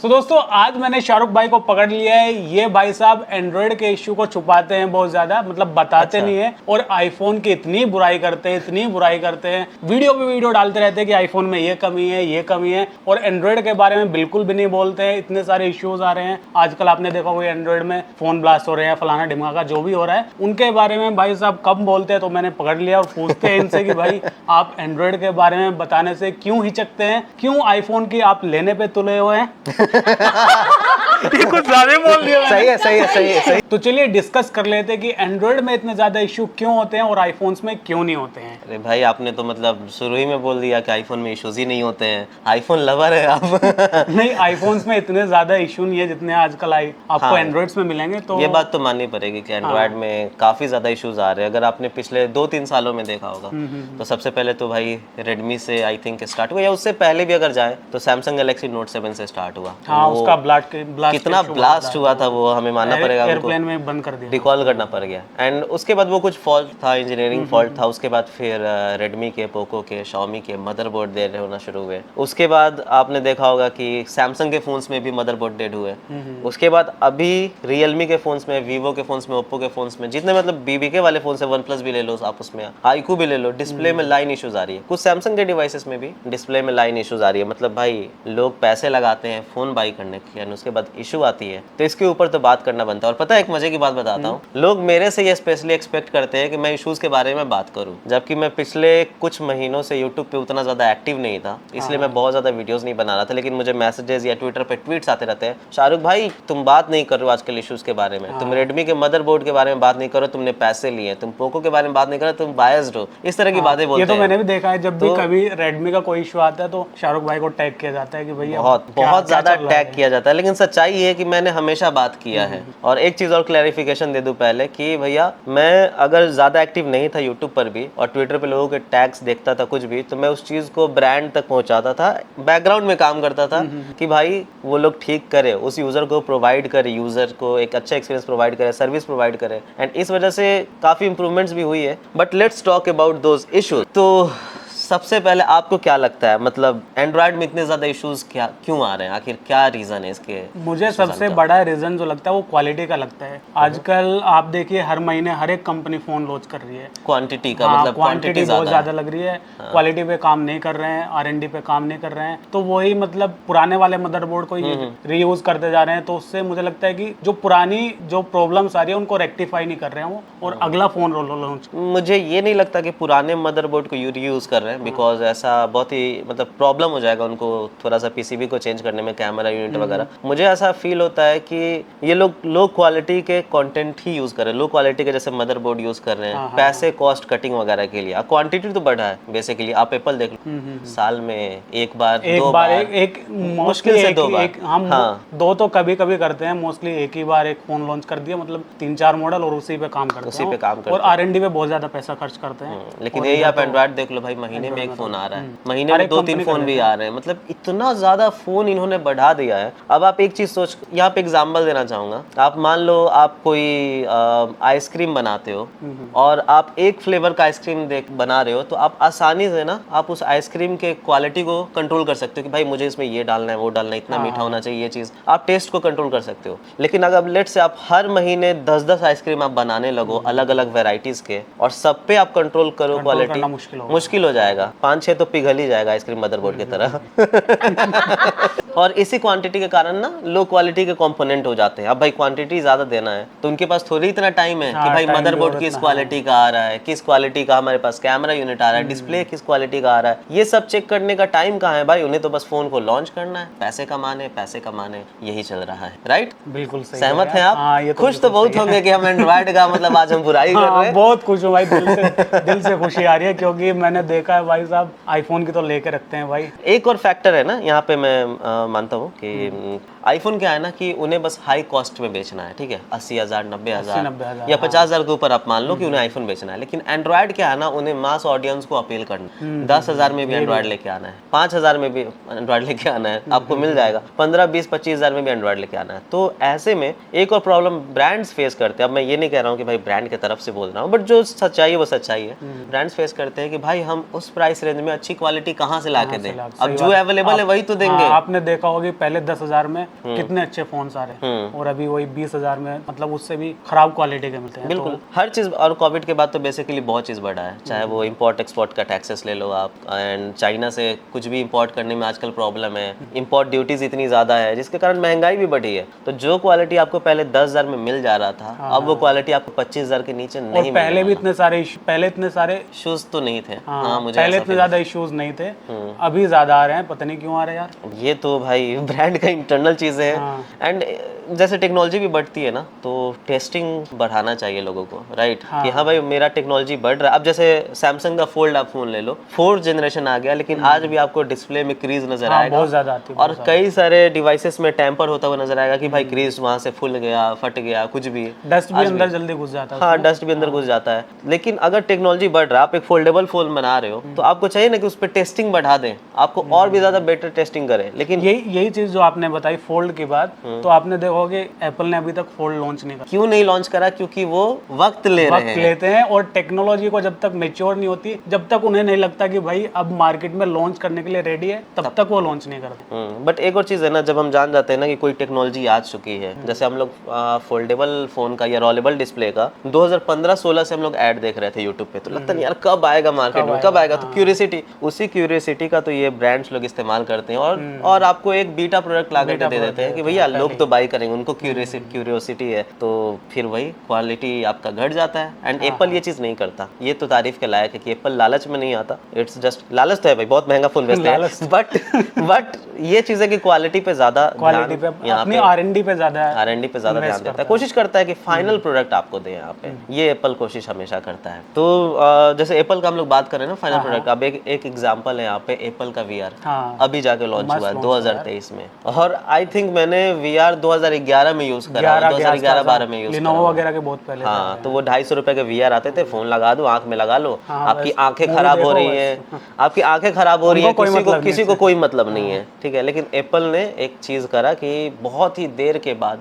तो दोस्तों आज मैंने शाहरुख भाई को पकड़ लिया है। ये भाई साहब एंड्रॉइड के इश्यू को छुपाते हैं बहुत ज्यादा, मतलब बताते नहीं है, और आईफोन की इतनी बुराई करते हैं, इतनी बुराई करते हैं, वीडियो पे वीडियो डालते रहते हैं कि आईफोन में ये कमी है, ये कमी है, और एंड्रॉइड के बारे में बिल्कुल भी नहीं बोलते हैं। इतने सारे इश्यूज आ रहे हैं आजकल, आपने देखा होगा एंड्रॉइड में फोन ब्लास्ट हो रहे हैं, फलाना ढिमका जो भी हो रहा है, उनके बारे में भाई साहब कम बोलते हैं। तो मैंने पकड़ लिया और पूछते हैं इनसे कि भाई आप एंड्रॉइड के बारे में बताने से क्यों हिचकते हैं, क्यों आईफोन की आप लेने पे तुले हुए हैं। ये कुछ ज्यादा बोल दिया। सही है। तो चलिए डिस्कस कर लेते हैं कि एंड्रॉइड में इतने ज्यादा इश्यू क्यों होते हैं और आईफोन्स में क्यों नहीं होते हैं। अरे भाई आपने तो मतलब शुरू ही में बोल दिया कि आईफोन में इश्यूज ही नहीं होते हैं। आईफोन लवर है आप। नहीं, आईफोन्स में इतने ज्यादा इश्यू नहीं है जितने आजकल आपको एंड्रॉइड्स में मिलेंगे। तो ये बात तो माननी पड़ेगी कि एंड्रॉइड में काफी ज्यादा इश्यूज आ रहे हैं। अगर आपने पिछले 2-3 सालों में देखा होगा तो सबसे पहले तो भाई रेडमी से आई थिंक स्टार्ट हुआ, या उससे पहले भी अगर जाए तो सैमसंग गैलेक्सी नोट 7 से स्टार्ट हुआ। हाँ, उसका ब्लास्ट कितना ब्लास्ट हुआ था वो हमें मानना पड़ेगा, एयरप्लेन में बंद कर दिया, रिकॉल करना पड़ गया। एंड उसके बाद वो कुछ फॉल्ट था, इंजीनियरिंग फॉल्ट था। उसके बाद फिर रेडमी के, पोको के, शाओमी के मदरबोर्ड डेड होना शुरू हुए। उसके बाद आपने देखा होगा कि सैमसंग के फोन्स में भी मदरबोर्ड डेड हुए। उसके बाद अभी रियलमी के फोन्स में, वीवो के फोन्स में, ओप्पो के फोन्स में, जितने मतलब बीबीके वाले फोन है, वन प्लस भी ले लो आप, उसमें आईक्यू भी ले लो, डिस्प्ले में लाइन इश्यूज आ रही है। कुछ सैमसंग के डिवाइसेस में भी डिस्प्ले में लाइन इश्यूज आ रही है। मतलब भाई लोग पैसे लगाते हैं फोन बाई करने के लिए, उसके बाद इशू आती है, तो इसके ऊपर तो बात करना बनता है। और पता है एक मजे की बात बताता हूँ, लोग मेरे से ये स्पेशली एक्सपेक्ट करते हैं कि मैं इश्यूज के बारे में बात करूँ, जबकि मैं पिछले कुछ महीनों से यूट्यूब पे उतना ज्यादा एक्टिव नहीं था, इसलिए मैं बहुत ज्यादा वीडियोस नहीं बना रहा था। लेकिन मुझे मैसेजेस या ट्विटर पे ट्वीट्स आते रहते हैं, शाहरुख भाई तुम बात नहीं कर रहे हो आजकल इश्यूज के बारे में, तुम रेडमी के मदरबोर्ड के बारे में बात नहीं करो, तुमने पैसे लिए, तुम पोको के बारे में बात नहीं करो, तुम बायस्ड हो, इस तरह की बातें बोलते हैं। ये तो मैंने भी देखा है, जब भी कभी रेडमी का कोई इशू आता है तो शाहरुख भाई को टैग किया जाता है कि भैया बहुत ज्यादा टैग किया जाता है। लेकिन सच्चाई ये है कि मैंने हमेशा बात किया है। और एक चीज और क्लैरिफिकेशन दे दूं पहले कि भैया मैं अगर ज्यादा एक्टिव नहीं था यूट्यूब पर भी और ट्विटर पे लोगों के टैग्स देखता था कुछ भी, तो मैं उस चीज को ब्रांड तक पहुंचाता था, बैकग्राउंड में काम करता था कि भाई वो लोग ठीक करे, उस यूजर को प्रोवाइड करे, यूजर को एक अच्छा एक्सपीरियंस प्रोवाइड करे, सर्विस प्रोवाइड करे। एंड इस वजह से काफी इंप्रूवमेंट्स भी हुई है। But let's talk about those issues. तो सबसे पहले आपको क्या लगता है, मतलब एंड्रॉइड में इतने ज्यादा इश्यूज क्यों आ रहे हैं, आखिर क्या रीजन है इसके? मुझे सबसे बड़ा रीजन जो लगता है वो क्वालिटी का लगता है। आजकल आप देखिए हर महीने हर एक कंपनी फोन लॉन्च कर रही है, क्वांटिटी का मतलब क्वांटिटी बहुत ज्यादा लग रही है, क्वालिटी पे काम नहीं कर रहे हैं, R&D पे काम नहीं कर रहे हैं, तो वही मतलब पुराने वाले मदरबोर्ड को रीयूज करते जा रहे हैं। तो उससे मुझे लगता है कि जो पुरानी जो प्रॉब्लम्स आ रही है उनको रेक्टिफाई नहीं कर रहे हैं वो, और अगला फोन लॉन्च। मुझे ये नहीं लगता कि पुराने मदरबोर्ड को रीयूज कर रहे हैं, बिकॉज ऐसा बहुत ही मतलब प्रॉब्लम हो जाएगा उनको थोड़ा सा पीसीबी को चेंज करने में, कैमरा यूनिट वगैरह। मुझे ऐसा फील होता है कि ये लोग लो क्वालिटी के कंटेंट ही यूज कर रहे हैं, लो क्वालिटी के जैसे मदरबोर्ड यूज कर रहे हैं, पैसे कॉस्ट कटिंग वगैरह के लिए। क्वांटिटी तो बढ़ा है बेसिकली, आप एप्पल देख लो, साल में एक बार मुश्किल से दो बार, हम दो तो कभी कभी करते हैं, मोस्टली एक ही बार एक फोन लॉन्च कर दिया, मतलब 3-4 मॉडल और उसी पे काम करते हैं, और R&D पे बहुत ज्यादा पैसा खर्च करते हैं। लेकिन यही आप एंड्रॉइड देख लो भाई, महीने में एक फोन आ रहा है, महीने में 2-3 फोन भी आ रहे हैं, मतलब इतना ज्यादा फोन इन्होंने बढ़ा दिया है। अब आप एक चीज सोच, यहाँ पे एग्जांपल देना चाहूंगा। आप मान लो आप कोई आइसक्रीम बनाते हो और आप एक फ्लेवर का आइसक्रीम बना रहे हो, तो आप आसानी से ना आप उस आइसक्रीम के क्वालिटी को कंट्रोल कर सकते हो कि भाई मुझे इसमें ये डालना है, वो डालना है, इतना मीठा होना चाहिए, ये चीज आप टेस्ट को कंट्रोल कर सकते हो। लेकिन अगर लेट से आप हर महीने 10-10 आइसक्रीम आप बनाने लगो अलग अलग वेराइटीज के, और सब पे आप कंट्रोल करो क्वालिटी, मुश्किल हो जाएगा। 5-6 तो पिघल ही जाएगा आइसक्रीम मदरबोर्ड की तरह। और इसी क्वांटिटी के कारण ना लो क्वालिटी के कंपोनेंट हो जाते हैं। अब भाई क्वांटिटी ज्यादा देना है तो उनके पास थोड़ी इतना टाइम है कि भाई मदरबोर्ड किस क्वालिटी का आ रहा है, किस क्वालिटी का हमारे पास कैमरा यूनिट आ रहा है, डिस्प्ले किस क्वालिटी का आ रहा है, ये सब चेक करने का टाइम कहाँ है भाई? उन्हें तो बस फोन को लॉन्च करना है, पैसे कमाने, यही चल रहा है। राइट, बिल्कुल सही। सहमत हैं आप? खुश तो बहुत होंगे कि हम एंड्रॉइड का मतलब आज हम बुराई कर रहे हैं। बहुत खुश हूँ भाई, दिल से खुशी आ रही है, क्योंकि मैंने देखा है भाई साहब आईफोन की तो लेके रखते हैं भाई। एक और फैक्टर है ना यहाँ पे, मैं मानता हूँ कि आईफोन क्या है ना कि उन्हें बस हाई कॉस्ट में बेचना है, ठीक है, 80,000, 90,000 या 50,000 के ऊपर आप मान लो कि उन्हें आईफोन बेचना है। लेकिन एंड्रॉइड क्या है ना, उन्हें मास ऑडियंस को अपील करना। 10,000 में भी एंड्रॉइड लेके आना है, 5,000 में भी एंड्रॉइड लेके आना है, आपको मिल जाएगा। 15, 20, 25,000 में भी एंड्रॉइड लेके आना है। तो ऐसे में एक और प्रॉब्लम ब्रांड्स फेस करते हैं। अब मैं ये नहीं कह रहा हूँ कि भाई ब्रांड की तरफ से बोल रहा हूँ, बट जो सच्चाई है वो सच्चाई है। ब्रांड्स फेस करते हैं कि भाई हम उस प्राइस रेंज में अच्छी क्वालिटी कहाँ से ला के दें, अब जो अवेलेबल है वही तो देंगे। आपने देखा होगा कि पहले 10,000 में कितने अच्छे फोन आ रहे हैं और अभी वही 20,000 में, मतलब उससे भी खराब क्वालिटी के मिलते हैं। बिल्कुल हर चीज़, और कोविड के बाद तो बेसिकली बहुत चीज़ बढ़ा है, चाहे वो इंपोर्ट एक्सपोर्ट का टैक्सेस ले लो आप, एंड चाइना से कुछ भी इंपोर्ट करने में आजकल प्रॉब्लम है, इंपोर्ट ड्यूटीज इतनी ज़्यादा है जिसके कारण महंगाई भी बढ़ी है। तो जो क्वालिटी आपको पहले 10,000 में मिल जा रहा था, अब वो क्वालिटी आपको 25,000 के नीचे नहीं और पहले भी इतने सारे इश्यूज तो नहीं थे। हाँ, मुझे पहले इतने ज्यादा इश्यूज नहीं थे, अभी ज्यादा आ रहे हैं, पता नहीं क्यों आ रहे हैं यार। ये तो भाई ब्रांड का इंटरनल चीज़ें हैं, एंड जैसे टेक्नोलॉजी भी बढ़ती है ना, तो टेस्टिंग बढ़ाना चाहिए लोगों को, राइट? कि हाँ भाई मेरा टेक्नोलॉजी बढ़ रहा है। अब जैसे सैमसंग का फोल्ड आप फोन ले लो, 4th जनरेशन आ गया, लेकिन आज भी आपको डिस्प्ले में क्रीज नजर आएगा, बहुत ज्यादा आती है, और कई सारे डिवाइसेस में टैंपर होता हुआ नजर आएगा कि भाई क्रीज वहां से फुल गया, फट गया, कुछ भी, डस्ट भी अंदर जल्दी घुस जाता है। हाँ, डस्ट भी अंदर घुस जाता है। लेकिन अगर टेक्नोलॉजी बढ़ रहा है, आप एक फोल्डेबल फोन बना रहे हो, तो आपको चाहिए ना कि उस पर टेस्टिंग बढ़ा दें, आपको और भी ज्यादा बेटर टेस्टिंग करें। लेकिन यही चीज जो आपने बताई फोल्ड के बाद, तो आपने देखोगे एप्पल ने अभी तक फोल्ड लॉन्च नहीं करा। क्यों नहीं लॉन्च करा? क्योंकि वो वक्त लेते हैं, और टेक्नोलॉजी को जब तक मेच्योर नहीं होती, जब तक उन्हें नहीं लगता कि भाई अब मार्केट में लॉन्च करने के लिए रेडी है, तब तक वो लॉन्च नहीं करते। बट एक और चीज़ है ना, जब हम जान जाते हैं ना कि कोई टेक्नोलॉजी आ चुकी है, जैसे हम लोग फोल्डेबल फोन का या रोलेबल डिस्प्ले का 2015-16 से हम लोग ऐड देख रहे थे यूट्यूब पे, तो लगता नहीं यार कब आएगा मार्केट में, कब आएगा। तो क्यूरियोसिटी, उसी क्यूरियोसिटी का तो ये ब्रांड्स लोग इस्तेमाल करते हैं, और आपको एक बीटा प्रोडक्ट ला करके दे देते हैं कि भैया लोग तो बाई करेंगे, उनको क्यूरियोसिटी है, तो फिर वही क्वालिटी आपका घट जाता है। एंड एप्पल ये चीज़ नहीं करता, ये तो तारीफ के लायक है कि एप्पल लालच में नहीं आता। इट्स जस्ट, लालच तो है भाई, बहुत महंगा फोन बेचते हैं, बट ये चीज़ है कि क्वालिटी पे ज्यादा, अपनी R&D पे ज्यादा ध्यान देता है, कोशिश करता है कि फाइनल प्रोडक्ट आपको दे यहाँ पे, ये एप्पल कोशिश हमेशा करता है। तो जैसे एप्पल का हम लोग बात कर रहे हैं ना फाइनल प्रोडक्ट, अब एक एग्जांपल है यहाँ पे एप्पल का VR, अभी जाके लॉन्च हुआ है 2023 में, और आई थिंक मैंने VR 2011 में यूज करा, 2011-12 में यूज करा, लिनोवो वगैरह के बहुत पहले। हाँ, तो वो 250 रुपए के VR आते थे, फोन लगा दो, आंख में लगा लो, आपकी आंखें खराब हो रही है, आपकी आंखें खराब हो रही है, किसी को कोई मतलब नहीं है, ठीक है। लेकिन एप्पल ने एक चीज करा कि बहुत ही देर के बाद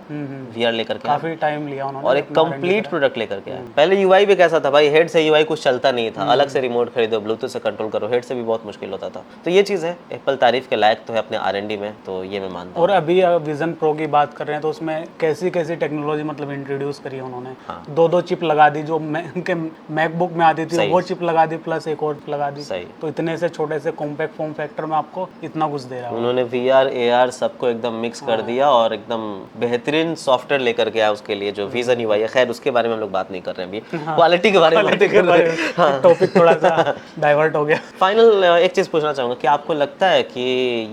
VR लेकर के, काफी टाइम लिया उन्होंने, और एक कंप्लीट प्रोडक्ट लेकर के आया। पहले UI भी कैसा था भाई, हेड से UI कुछ चलता नहीं था, अलग से रिमोट खरीदो, ब्लूटूथ से कंट्रोल करो, हेड से भी बहुत मुश्किल होता था। तो ये चीज है, एप्पल तारीफ के लायक तो है अपने R&D में, तो ये मैं मानता हूँ। और अभी विजन प्रो की बात कर रहे हैं, तो उसमें कैसी कैसी टेक्नोलॉजी मतलब इंट्रोड्यूस करी है उन्होंने। 2 चिप लगा दी, जो उनके मैकबुक में आती थी वो चिप लगा दी, प्लस एक और लगा दी। तो इतने से छोटे से कॉम्पैक्ट फॉर्म फैक्टर में आपको इतना कुछ दे रहा है। उन्होंने VR AR सबको एकदम मिक्स कर दिया, और एकदम बेहतरीन सॉफ्टवेयर लेकर के आया उसके लिए, जो विजन UI है। खैर उसके बारे में हम लोग बात नहीं कर रहे हैं अभी, क्वालिटी के बारे में बात कर रहे हैं, टॉपिक थोड़ा सा डाइवर्ट हो गया। फाइनल एक चीज पूछना चाहूंगा कि आपको लगता है कि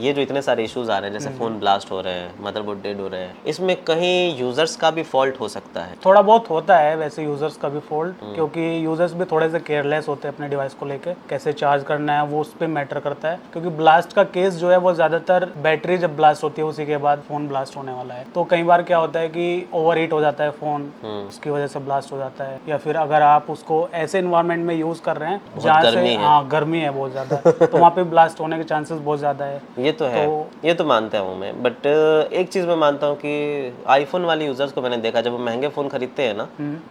ये जो इतने सारे इश्यूज आ रहे हैं, जैसे फोन ब्लास्ट हो रहे हैं, मदरबोर्ड डेड हो रहे हैं, इसमें कहीं यूजर्स का भी फॉल्ट हो सकता है? थोड़ा बहुत होता है वैसे यूजर्स का भी फॉल्ट, क्योंकि यूजर्स भी थोड़े से केयरलेस होते हैं अपने डिवाइस को लेके, कैसे चार्ज करना है वो उस पर मैटर करता है। क्योंकि ब्लास्ट का केस जो है वो ज्यादातर बैटरी जब ब्लास्ट होती है उसी के बाद फोन ब्लास्ट होने वाला है। तो कई बार क्या होता है कि ओवरहीट हो जाता है फोन, उसकी वजह से ब्लास्ट हो जाता है। या फिर अगर आप उसको ऐसे इन्वायरमेंट में यूज कर रहे हैं जहाँ से गर्मी है बहुत ज्यादा, तो वहाँ पे ब्लास्ट होने के चांसेस बहुत ज्यादा है। ये तो है, ये तो मानता हूँ मैं। बट एक चीज मैं मानता हूँ कि आईफोन वाले यूजर्स को मैंने देखा, जब वो महंगे फोन खरीदते हैं ना,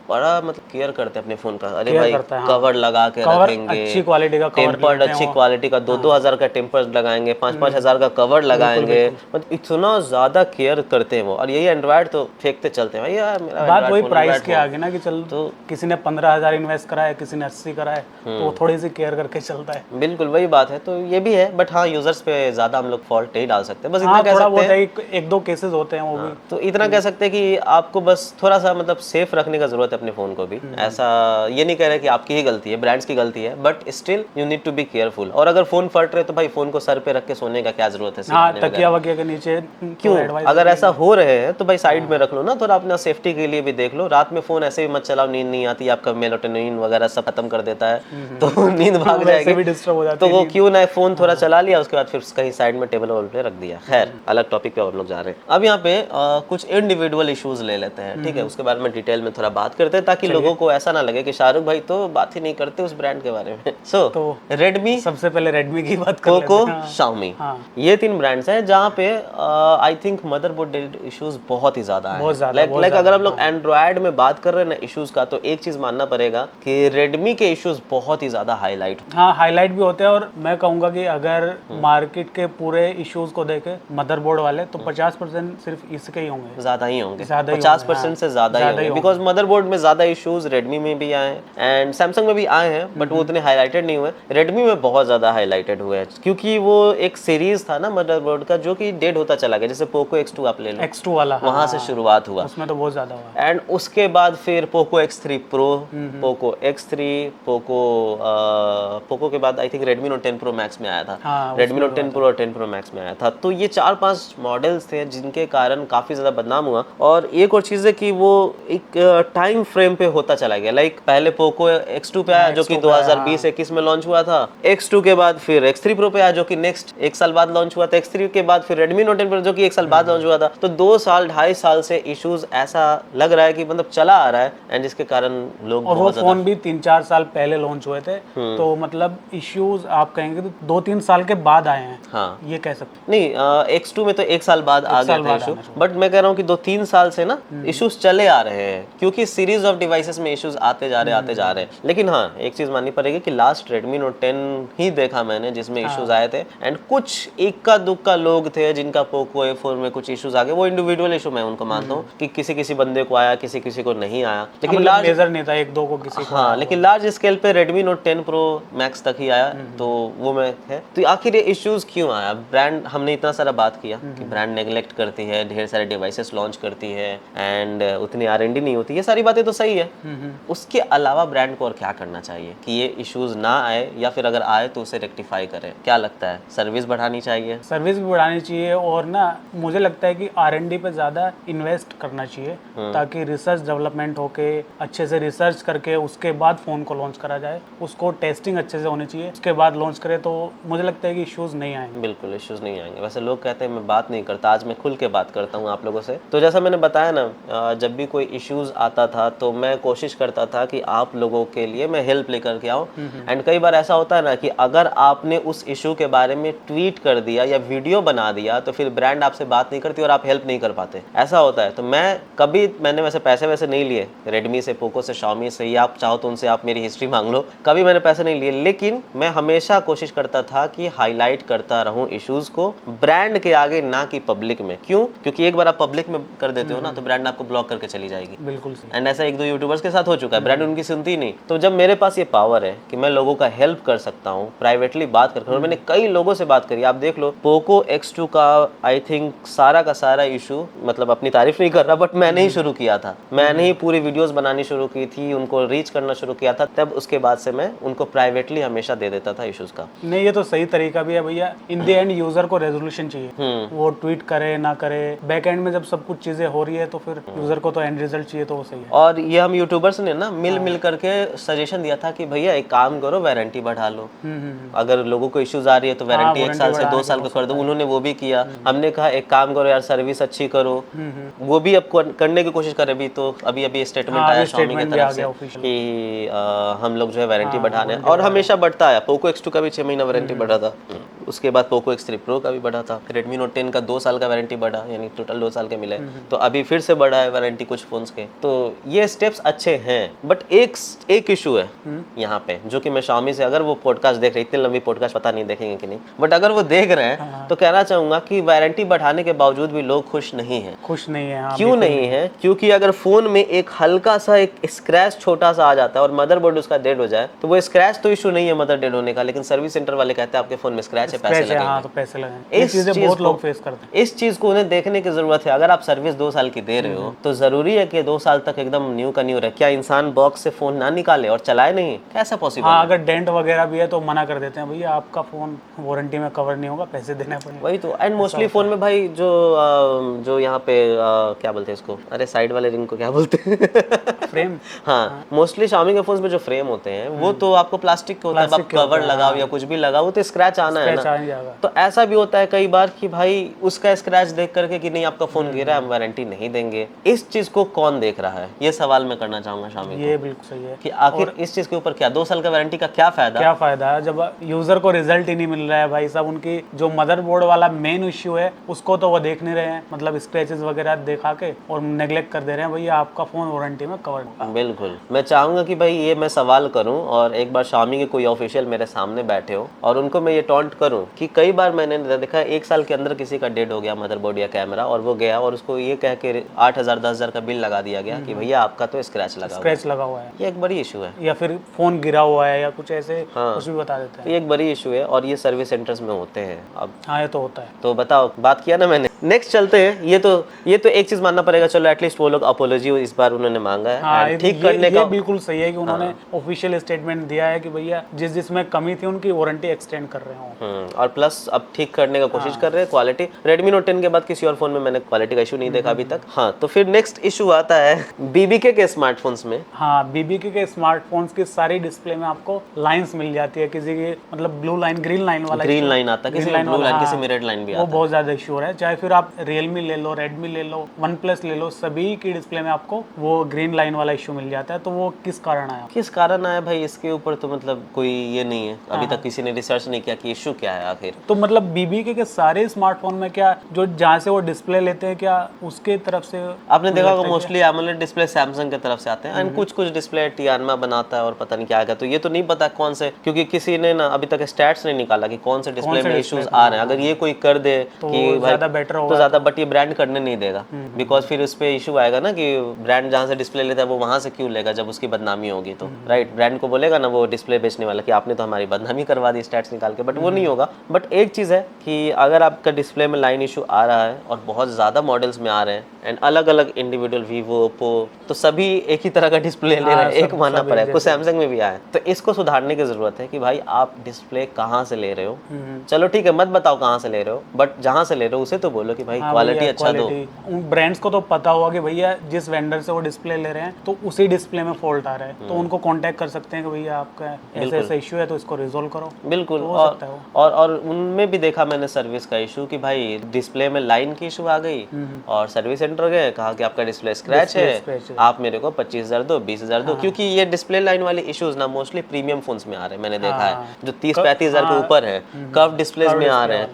बड़ा मतलब केयर करते हैं अपने फोन का। अरे भाई कवर लगा के रखेंगे, अच्छी क्वालिटी का टेम्पर्ड, अच्छी क्वालिटी का 2-2 हजार का टेम्पर्ड लगाएंगे, 5-5 हजार का कवर लगाएंगे, मतलब इतना ज्यादा केयर करते हैं वो। और यही एंड्रॉइड तो फेंकते चलते हैं भाई, यार मेरा बात वही प्राइस के आगे ना, कि चल तो किसी ने 15,000 इन्वेस्ट करा है, किसी ने 80 करा है, तो वो थोड़ी सी केयर करके चलता है। बिल्कुल वही बात है, तो ये भी है। बट हाँ, यूजर्स पे ज्यादा हम लोग फॉल्ट नहीं डाल सकते, बस इतना कह सकते हैं, एक दो केसेस होते हैं वो भी, तो इतना कह सकते हैं कि आपको बस थोड़ा सा मतलब सेफ रखने का जरूरत है अपने फोन को भी। ऐसा ये नहीं कह रहे कि आपकी ही गलती है, ब्रांड्स की गलती है, but still you need to be careful. और अगर फोन फट रहे तो भाई फोन को सर पे रख के सोने का क्या जरूरत है? हाँ, तकिया वकिया के नीचे क्यों? अगर ऐसा हो रहे हैं तो भाई साइड में रख लो ना, थोड़ा अपना सेफ्टी के लिए भी देख लो। रात में फोन ऐसे भी मत चलाओ, नींद नहीं आती, आपका मेलाटोनिन वगैरह सब खत्म कर देता है, तो नींद भाग जाएगी, तो वो क्यों ना फोन थोड़ा चला लिया, उसके बाद फिर कहीं साइड में टेबल वॉल पे रख दिया। खैर अलग टॉपिक पे हम लोग जा रहे हैं। अब यहाँ पे कुछ इंडिविजुअल इश्यूज ले लेते हैं, ठीक है, उसके बारे में डिटेल में थोड़ा बात करते हैं, ताकि लोगों को ऐसा ना लगे कि शाहरुख भाई तो बात ही नहीं करते उस ब्रांड के बारे में। सो रेडमी, सबसे पहले रेडमी की बात करते हैं, पोको, शाओमी, ये 3 ब्रांड्स हैं जहाँ पे आई थिंक मदरबोर्ड इश्यूज बहुत ही ज्यादा है। लाइक अगर हम लोग एंड्रॉयड में बात कर रहे हैं ना इश्यूज का, तो एक चीज मानना पड़ेगा कि रेडमी के इश्यूज बहुत ही ज्यादा हाईलाइट, हाईलाइट भी होते हैं। और मैं कहूंगा कि अगर मार्केट के पूरे इश्यूज को देखे मदरबोर्ड वाले तो 50% सिर्फ इसके ही होंगे, ज्यादा ही होंगे, ज्यादा ही 50% होंगे, से ज्यादा ही होंगे, बिकॉज मदरबोर्ड में ज्यादा इश्यूज रेडमी में भी आए हैं एंड सैमसंग में भी आए हैं, बट वो उतने हाईलाइटेड नहीं हुए। रेडमी में बहुत ज्यादा हाईलाइटेड हुए हैं, क्योंकि वो एक सीरीज था ना मदरबोर्ड का जो कि डेड होता चला गया। जैसे पोको X2 आप ले लो, X2 वाला, वहां से शुरुआत हुआ, उसमें तो बहुत ज्यादा हुआ। एंड उसके बाद फिर Poco X3 pro, Poco X3, Poco के बाद I think Redmi note 10 pro max में आया था, रेडमी नोट 10 प्रो और 10 प्रो मैक्स में आया था। तो ये 4-5 मॉडल्स थे जिनके कारण काफी ज्यादा बदनाम हुआ। और एक और चीज है कि वो एक टाइम फ्रेम पे होता चला गया। लाइक पहले पोको X2 पे आया जो कि 2020-21 में लॉन्च हुआ था, X2 के बाद फिर X3 प्रो पे आया जो कि नेक्स्ट 1 साल बाद लॉन्च हुआ था, X3 के बाद फिर रेडमी नोट 10 प्रो जो कि 1 साल बाद लॉन्च हुआ था। तो 2 साल 2.5 साल से इश्यूज ऐसा लग रहा है कि मतलब चला आ रहा है, एंड जिसके कारण लोग और वो फोन भी 3-4 साल पहले लॉन्च हुए थे, तो मतलब इश्यूज आप कहेंगे तो 2-3 साल के बाद आए हैं। हाँ, ये कह सकते नहीं, X2 में तो 1 साल बाद आ गया था इशू, बट मैं कह रहा हूँ कि 2-3 साल से ना इश्यूज चले आ रहे हैं, क्योंकि सीरीज ऑफ डिवाइसेस में इश्यूज आते जा रहे हैं। लेकिन हाँ, एक चीज माननी पड़ेगी कि लास्ट रेडमी नोट 10 ही देखा मैंने जिसमें इश्यूज आए थे, एंड कुछ इक्का दुक्का लोग थे जिनका पोको A4 में कुछ इश्यूज आ गए। वो इंडिविजुअल इशू मैं उनको मानता हूँ कि किसी बंदे को आया, किसी को नहीं आया, लेकिन लार्ज मेजर नहीं था, 1-2 को किसी को। हाँ, लेकिन लार्ज स्केल पे रेडमी नोट 10 प्रो मैक्स तक ही आया, तो वो में है। तो आखिर ये इश्यूज क्यों आया? ब्रांड, हमने इतना सारा बात किया कि ब्रांड नेग्लेक्ट करती है, ढेर सारे डिवाइसेस लॉन्च करती है, एंड उतनी R&D नहीं होती। ये सारी बातें तो सही है, उसके अलावा ब्रांड को और क्या करना चाहिए कि ये इश्यूज ना आए, या फिर अगर आए तो उसे रेक्टिफाई करें? क्या लगता है? सर्विस बढ़ानी चाहिए? सर्विस भी बढ़ानी चाहिए, और ना मुझे लगता है कि R&D पे ज़्यादा इन्वेस्ट करना चाहिए, ताकि रिसर्च डेवलपमेंट होके अच्छे से रिसर्च करके उसके बाद फ़ोन को लॉन्च करा जाए। उसको टेस्टिंग अच्छे से होनी चाहिए, उसके बाद लॉन्च करें तो मुझे लगता है कि इश्यूज़ नहीं आएंगे। बिल्कुल इश्यूज़ नहीं आएंगे। वैसे लोग कहते हैं मैं बात नहीं करता, आज मैं खुल के बात करता हूँ आप लोगों से। तो जैसा मैंने बताया ना, जब भी कोई इश्यूज़ आता था तो मैं कोशिश करता था कि आप लोगों के लिए मैं हेल्प लेकर के आऊँ, एंड कई बार ऐसा होता है ना कि अगर आपने उस इशू के बारे में ट्वीट कर दिया या वीडियो बना दिया तो फिर ब्रांड आपसे बात नहीं करती और आप हेल्प नहीं कर पाते, ऐसा होता है। तो मैंने वैसे पैसे वैसे नहीं लिए रेडमी से, पोको से, शाओमी से, या आप चाहो तो उनसे आप मेरी हिस्ट्री मांग लो, कभी मैंने पैसे नहीं लिए, लेकिन मैं हमेशा कोशिश करता था कि हाईलाइट करता रहूं इश्यूज को ब्रांड के आगे, ना कि पब्लिक में। क्यों? क्योंकि एक बार आप पब्लिक में कर देते हो ना तो ब्रांड आपको ब्लॉक करके चली जाएगी। बिल्कुल सही। एंड ऐसा 1-2 यूट्यूबर्स के साथ हो चुका है, ब्रांड उनकी सुनती नहीं। तो जब मेरे पास ये पावर है कि मैं लोगों का हेल्प कर सकता हूँ, प्राइवेटली बात करके, और मैंने कई लोगों से बात करी, आप देख लो पोको X2 का आई थिंक सारा का सारा इशू, मतलब अपनी तारीफ नहीं कर रहा, बट मैंने ही शुरू किया था, मैंने ही पूरी वीडियोस बनानी शुरू की थी, उनको रीच करना शुरू किया था, तब उसके बाद से मैं उनको प्राइवेटली हमेशा दे देता था इश्यूज का। नहीं, ये तो सही तरीका भी है भैया। इन द एंड यूजर को रेजोल्यूशन चाहिए, वो ट्वीट करे ना करे, बैक एंड में जब सब कुछ चीजें हो रही है तो फिर यूजर को तो एंड रिजल्ट चाहिए, तो वो सही है। और ये हम यूट्यूबर्स ने ना मिल करके सजेशन दिया था कि भैया एक काम करो, वारंटी बढ़ा लो, अगर लोगों को इश्यूज आ रही है तो वारंटी 1 साल से 2 साल का कर दो। उन्होंने वो भी किया। हमने कहा एक काम करो यार, सर्विस अच्छी करो, वो भी अब करने की कोशिश करे। भी तो अभी स्टेटमेंट आया Xiaomi की तरफ से कि हम लोग जो है वारंटी बढ़ाने, और हमेशा बढ़ता है। पोको X2 का भी 6 महीना वारंटी बढ़ा था, उसके बाद पोको X3 प्रो का भी बढ़ा था, रेडमी नोट 10 का 2 साल का वारंटी बढ़ा, यानी टोटल 2 साल के मिले। तो अभी फिर से बढ़ा है वारंटी कुछ फोन्स के। तो ये स्टेप्स अच्छे हैं, बट एक इशू है यहाँ पे, जो कि मैं Xiaomi से, अगर वो पॉडकास्ट देख रहे, इतनी लंबी पॉडकास्ट पता नहीं देखेंगे कि नहीं, बट अगर वो देख रहे हैं तो कहना चाहूंगा कि वारंटी बढ़ाने के बावजूद भी लोग खुश नहीं है। क्यों नहीं है? क्योंकि अगर फोन में एक हल्का सा एक स्क्रैच छोटा सा आ जाता है और मदरबोर्ड उसका डेड हो जाए, तो वो स्क्रैच तो इशू नहीं है मदर डेड होने का, लेकिन सर्विस सेंटर वाले कहते हैं आपके फोन में स्क्रैच है, पैसे लगेंगे। हाँ, तो पैसे लगेंगे। इस चीज़ बहुत लोग फेस करते हैं। इस चीज को उन्हें देखने की जरूरत है। अगर आप सर्विस 2 साल की दे रहे हो तो जरूरी है कि 2 साल तक एकदम न्यू का न्यू रहे। क्या इंसान बॉक्स से फोन ना निकाले और चलाए नहीं? कैसा पॉसिबल? हाँ, अगर डेंट वगैरह भी है तो मना कर देते हैं, भैया आपका फोन वारंटी में कवर नहीं होगा, पैसे देने पड़ेंगे। वही तो। एंड मोस्टली फोन में भाई जो यहाँ पे क्या बोलते हैं इसको, अरे साइड वाले रिंग को क्या बोलते हैं? फ्रेम। हाँ, मोस्टली Xiaomi के फोन्स में जो फ्रेम होते हैं वो तो आपको प्लास्टिक के होता है, आप कवर लगाओ या कुछ भी लगाओ, वो तो स्क्रैच आना है ना। तो ऐसा भी होता है कई बार कि भाई उसका स्क्रैच देख करके कि नहीं आपका फोन गिरा है, हम वारंटी नहीं देंगे। इस चीज को कौन देख रहा है? ये सवाल मैं करना चाहूंगा Xiaomi को। ये बिल्कुल सही है कि आखिर इस चीज के ऊपर क्या 2 साल का वारंटी का क्या फायदा है जब यूजर को रिजल्ट ही नहीं मिल रहा है भाई साहब। उनकी जो मदरबोर्ड वाला मेन इश्यू है उसको तो वो देख नहीं रहे हैं, मतलब स्क्रैचेस वगैरह दिखा के, और नेग्लेक्ट कर दे रहे हैं, भैया आपका फोन वारंटी में कवर है। बिल्कुल। मैं चाहूंगा कि भाई ये मैं सवाल करूं और एक बार Xiaomi के कोई ऑफिशियल मेरे सामने बैठे हो और उनको मैं ये टॉन्ट करूं कि कई बार मैंने देखा 1 साल के अंदर किसी का डेड हो गया मदरबोर्ड या कैमरा, और वो गया और उसको ये कह के 8,000 10,000 का बिल लगा दिया गया कि भैया आपका तो स्क्रैच लगा हुआ है। स्क्रैच लगा हुआ है, ये एक बड़ी इशू है। या फिर फोन गिरा हुआ है या कुछ ऐसे हाँ। कुछ भी बता देते हैं। ये एक बड़ी इशू है और ये सर्विस सेंटर्स में होते हैं। अब हाँ ये तो होता है। तो बताओ, बात किया ना मैंने। नेक्स्ट चलते हैं। ये तो एक चीज मानना पड़ेगा, चलो एटलीस्ट वो लोग अपोलॉजी इस बार उन्होंने मांगा है। हाँ, and ठीक ये करने का बिल्कुल सही है कि उन्होंने ऑफिशियल स्टेटमेंट दिया है कि भैया जिसमें कमी थी उनकी वारंटी एक्सटेंड कर रहे हो। और प्लस अब ठीक करने का कोशिश कर रहे हैं क्वालिटी। Redmi Note 10 के बाद किसी और फोन में मैंने क्वालिटी का इशू नहीं देखा अभी तक। हाँ, तो फिर नेक्स्ट इशू आता है BBK के स्मार्टफोन्स में। हाँ, BBK के स्मार्टफोन्स की सारी डिस्प्ले में आपको लाइंस मिल जाती है। किसी की मतलब ब्लू लाइन ग्रीन लाइन वाला ग्रीन लाइन आता है, किसी में ब्लू लाइन, किसी में रेड लाइन भी वो आता है। बहुत ज्यादा इशू हो रहा है। चाहे फिर आप Realme ले लो, Redmi ले लो, OnePlus ले लो, सभी की डिस्प्ले में आपको वो ग्रीन लाइन वाला इशू मिल जाता है। तो वो किस कारण आया? किस कारण आया भाई, इसके ऊपर तो मतलब कोई ये नहीं है अभी तक, किसी ने रिसर्च नहीं किया कि इशू क्या है आखिर। तो मतलब BBK के सारे स्मार्टफोन में क्या जो जहाँ से वो डिस्प्ले लेते हैं क्या उसके तरफ से आपने देखा होगा मोस्टली एमोलेड डिस्प्ले सैमसंग की तरफ से आते हैं, एंड कुछ डिस्प्ले टियानमा बनाता है और पता नहीं क्या। तो ये तो नहीं पता कौन से, क्योंकि किसी ने ना अभी तक स्टैट्स नहीं निकाला कि कौन से डिस्प्ले में इश्यूज आ रहे हैं। अगर ये कोई कर दे कि भाई ज्यादा बेटर होगा तो ज्यादा, बट ये ब्रांड करने नहीं देगा, बिकॉज फिर उस पे इशू आएगा ना कि ब्रांड जहाँ से डिस्प्ले लेता है वो वहां से क्यों लेगा जब उसकी बदनामी होगी तो। राइट, ब्रांड को बोलेगा ना वो डिस्प्ले बेचने वाला कि आपने तो हमारी बदनामी करवा दी स्टैट्स निकाल के, बट वो नहीं होगा। बट एक चीज है कि अगर आपका डिस्प्ले में लाइन इशू आ रहा है और बहुत ज्यादा मॉडल्स में आ रहे हैं एंड अलग अलग इंडिविजुअल वीवो, ओप्पो, तो सभी एक ही तरह का डिस्प्ले ले रहे हैं, एक मानना पड़ेगा। कुछ सैमसंग में भी आया है, तो इसको सुधारने की जरूरत है कि भाई आप डिस्प्ले कहाँ से ले रहे हो। चलो ठीक है, मत बताओ कहाँ से ले रहे हो, बट जहाँ से ले रहे हो उसे तो बोलो कि भाई क्वालिटी अच्छा दो। उन ब्रांड्स को तो पता होगा कि भैया जिस वेंडर से वो डिस्प्ले ले रहे हैं तो उसी डिस्प्ले में फॉल्ट आ रहा है, तो उनको कांटेक्ट कर सकते हैं कि भैया आपका ऐसा इशू है तो इसको रिजोल्व करो। बिल्कुल। और उनमें भी देखा मैंने सर्विस का इशू कि भाई डिस्प्ले में लाइन की इशू आ गई और सर्विस सेंटर गए, कहा कि आपका डिस्प्ले स्क्रैच है, आप मेरे को 25,000 दो, 20,000 दो। क्योंकि ये डिस्प्ले लाइन वाली इश्यूज ना मोस्टली प्रीमियम फोन्स में आ रहे हैं, मैंने देखा है, जो 30-35,000 के ऊपर है, कर्व डिस्प्लेस में आ रहे हैं।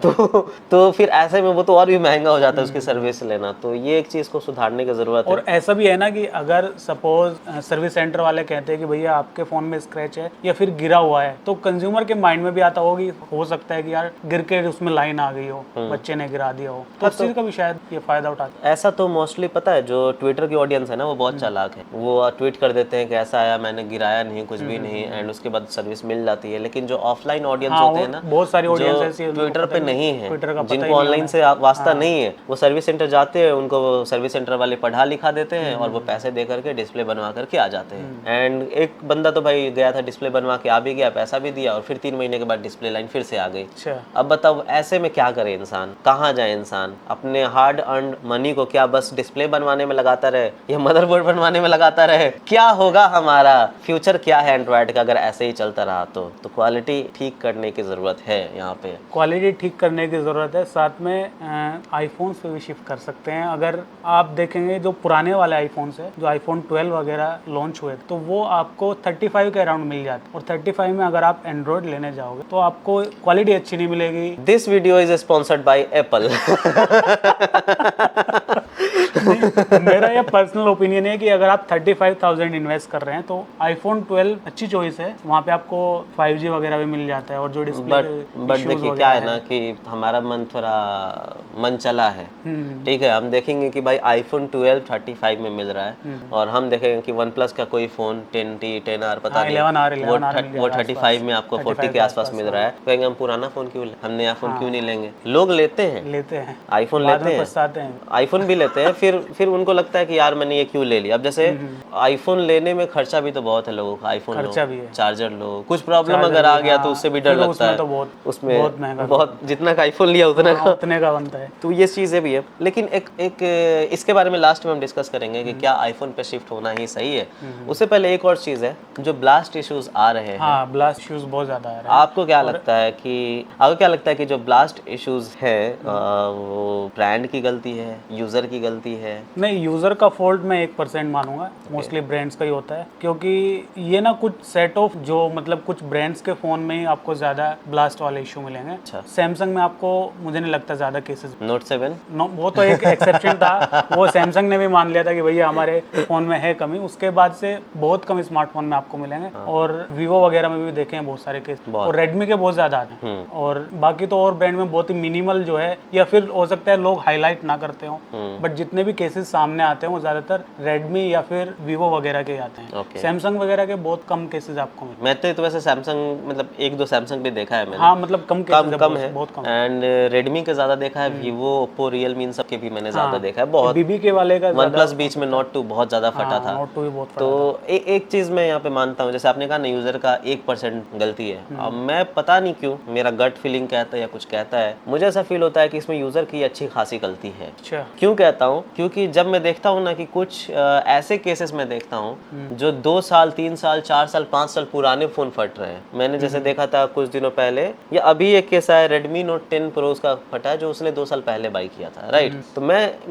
तो फिर ऐसे में वो तो और भी महंगा हो जाता है उसकी सर्विस लेना। तो ये एक चीज को सुधारने की जरूरत है। और ऐसा भी है ना कि अगर सपोज सर्विस सेंटर वाले कहते हैं कि भैया आपके फोन में स्क्रैच है या फिर गिरा हुआ है, तो कंज्यूमर के माइंड में भी आता होगा कि हो सकता है कि यार गिर के उसमें लाइन आ गई हो, बच्चे ने गिरा दिया हो, तो उस चीज का भी शायद ये फायदा उठाते हैं। ऐसा तो मोस्टली पता है, जो ट्विटर की ऑडियंस है ना वो बहुत चालाक है, वो ट्वीट कर देते हैं कि ऐसा आया, मैंने गिराया नहीं, कुछ भी नहीं, एंड उसके बाद सर्विस मिल जाती है। लेकिन जो ऑफलाइन ऑडियंस होते हैं ना, बहुत सारी ऑडियंस ऐसी है ट्विटर पे नहीं है, जिनको ऑनलाइन से वास्ता नहीं है, वो सर्विस सेंटर जाते हैं, उनको सर्विस सेंटर वाले पढ़ा लिखा देते हैं और वो पैसे दे करके डिस्प्ले बनवा करके आ जाते हैं। एंड एक बंदा तो भाई गया था, डिस्प्ले बनवा के आ भी गया, पैसा भी दिया, और फिर 3 महीने के बाद डिस्प्ले लाइन फिर से आ गई। अब बताओ ऐसे में क्या करे इंसान, कहाँ जाए इंसान? अपने हार्ड अर्न मनी को क्या बस डिस्प्ले बनवाने में लगाता रहे या मदरबोर्ड बनवाने में लगाता रहे? क्या होगा हमारा फ्यूचर, क्या है एंड्रॉइड का अगर ऐसे ही चलता रहा तो क्वालिटी ठीक करने की जरूरत है। यहाँ पे क्वालिटी ठीक करने की जरूरत है, साथ में आईफोन्स पे भी शिफ्ट कर सकते हैं। अगर आप देखेंगे जो पुराने वाले आईफोन्स है, जो आईफोन 12 वगैरह लॉन्च हुए, तो वो आपको 35 के अराउंड मिल जाते, और 35 में अगर आप एंड्रॉइड लेने जाओगे तो आपको क्वालिटी अच्छी नहीं मिलेगी। This video is sponsored by Apple. मेरा ये पर्सनल ओपिनियन है कि अगर आप 35,000 इन्वेस्ट कर रहे हैं तो आईफोन 12 अच्छी चॉइस है। वहाँ पे आपको 5G वगैरह भी मिल जाता है, और जो डिस्प्ले बट देखिए क्या है ना कि हमारा मन थोड़ा मन चला है, ठीक है। हम देखेंगे कि भाई आईफोन 12 35 में मिल रहा है, और हम देखेंगे कि वन प्लस का कोई फोन 10T 10R पता नहीं, 11R वो 35 में आपको 40 के आसपास मिल रहा है। कहेंगे हम पुराना फोन क्यों, हम नया फोन क्यों नहीं लेंगे? लोग लेते हैं आईफोन, लेते हैं आईफोन भी लेते हैं, फिर उनको लगता है कि यार मैंने ये क्यों ले लिया। अब जैसे आईफोन लेने में खर्चा भी तो बहुत है लोगों का, आईफोन लो, चार्जर लो, कुछ प्रॉब्लम अगर आ गया तो उससे भी डर लगता है, उसमें बहुत महंगा, बहुत जितना का आईफोन लिया उतने का बनता है। तो ये चीजें भी है। लेकिन एक इसके बारे में लास्ट में हम डिस्कस करेंगे कि क्या आईफोन पे शिफ्ट होना ही सही है। उससे पहले एक और चीज है, जो ब्लास्ट इश्यूज आ रहे हैं। हाँ, ब्लास्ट इश्यूज बहुत ज्यादा आ रहे हैं। आपको क्या लगता है कि जो ब्लास्ट इश्यूज है वो ब्रांड की गलती है, यूजर की गलती है? नहीं, यूज़र का फॉल्ट मैं 1% मानूंगा, मोस्टली ब्रांड्स का ही होता है, क्योंकि ये ना कुछ सेट ऑफ जो मतलब कुछ ब्रांड्स के फ़ोन में ही आपको ज़्यादा ब्लास्ट वाले इशू मिलेंगे। अच्छा। सैमसंग में आपको मुझे नहीं लगता ज़्यादा केसेस। नोट 7? वो तो एक एक्सेप्शन था, वो सैमसंग ने भी मान लिया था कि भैया हमारे फ़ोन में है कमी। उसके बाद से बहुत कम स्मार्टफोन में आपको मिलेंगे। और वीवो वगैरह में भी देखे हैं बहुत सारे केस, और रेडमी के बहुत ज़्यादा आते हैं। और बाकी तो और ब्रांड में बहुत ही मिनिमल जो है, या फिर हो सकता है लोग हाईलाइट ना करते हो, बट जितने भी केसेस सामने आते हैं वो ज़्यादातर रेडमी या फिर वीवो वगैरह के आते हैं। सैमसंग वगैरह के बहुत कम केसेस आपको मिलते हैं। मैं तो वैसे सैमसंग मतलब 1-2 सैमसंग भी देखा है मैंने। हाँ, मतलब कम केसेस कम है, बहुत कम। एंड रेडमी के ज़्यादा देखा है, वीवो, ओप्पो, रियलमी, इन सब के भी मैंने ज़्यादा देखा है। बहुत बीबी के वाले का वन प्लस बीच में नोट 2 बहुत ज़्यादा फटा था। नोट 2 भी बहुत फटा तो एक चीज़ मैं यहाँ पे मानता हूँ, जैसे आपने कहा ना यूज़र का 1% गलती है। अब मैं पता नहीं क्यों, मेरा गट फीलिंग कहता है या कुछ कहता है, मुझे ऐसा फील होता है कि इसमें यूज़र की अच्छी खासी गलती है। अच्छा। क्यों कहता हूँ? क्योंकि जब मैं देखता हूँ ना कि कुछ ऐसे केसेस में देखता हूँ जो 2 साल, 3 साल, 4 साल, 5 साल पुराने फ़ोन फट रहे हैं। मैंने जैसे देखा था कुछ दिनों पहले, या अभी एक केस आया रेडमी नोट 10 प्रो उसका फटा है, जो उसने 2 साल पहले बाई किया था, राइट? तो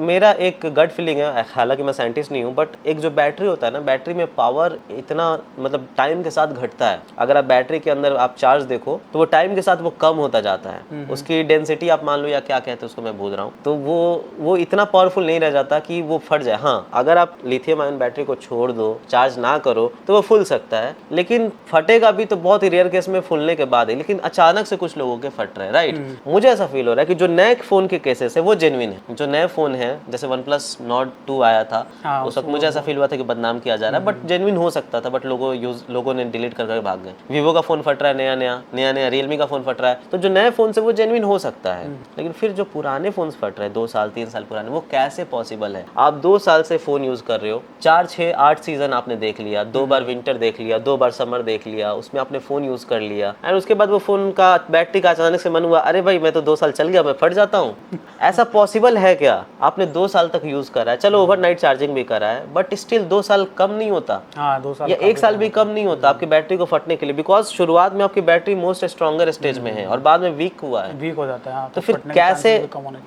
मेरा एक गट फीलिंग है, हालांकि मैं साइंटिस्ट नहीं हूँ, बट एक जो बैटरी होता है ना, बैटरी में पावर इतना मतलब टाइम के साथ घटता है। अगर आप बैटरी के अंदर आप चार्ज देखो तो वो टाइम के साथ वो कम होता जाता है। उसकी डेंसिटी आप मान लो, या क्या कहते हैं उसको, मैं भूल रहा हूँ। तो वो इतना पावरफुल नहीं रह जाता कि वो फट जाए। हाँ, अगर आप लिथियम आयन बैटरी को छोड़ दो, चार्ज ना करो, तो वो फूल सकता है, लेकिन फटेगा भी तो बहुत ही रेयर केस में फूलने के बाद है। लेकिन अचानक से कुछ लोगों के फट रहे हैं, राइट? मुझे ऐसा फील हो रहा है कि जो नए फोन के केसेस है वो जेन्युइन है। जो नए फोन है, जैसे वन प्लस नोट 2 आया था, उस वक्त मुझे ऐसा फील हुआ था कि बदनाम किया जा रहा है, बट जेन्युइन हो सकता था, बट लोगों ने डिलीट कर भाग गए। वीवो का फोन फट रहा है नया, रियलमी का फोन फट रहा है, तो जो नए फोन से वो जेन्युइन हो सकता है। लेकिन फिर जो पुराने फोन फट रहे हैं 2 साल 3 साल पुराने, वो कैसे पॉसिबल है? आप 2 साल से फोन यूज कर रहे हो, 4, 6, 8 सीजन आपने देख लिया, 2 बार विंटर देख लिया, 2 बार समर देख लिया, उसमें आपने फोन यूज कर लिया, एंड उसके बाद वो फोन का बैटरी का अचानक से मन हुआ, अरे भाई मैं तो 2 साल चल गया, मैं फट जाता हूँ। ऐसा पॉसिबल है क्या? आपने 2 साल तक यूज करा है, चलो ओवरनाइट चार्जिंग भी करा है, बट स्टिल 2 साल कम नहीं होता। 2 साल या 1 साल भी कम नहीं होता आपकी बैटरी को फटने के लिए, बिकॉज शुरुआत में आपकी बैटरी मोस्ट स्ट्रॉन्गर स्टेज में है और बाद में वीक हुआ है, वीक हो जाता है। तो फिर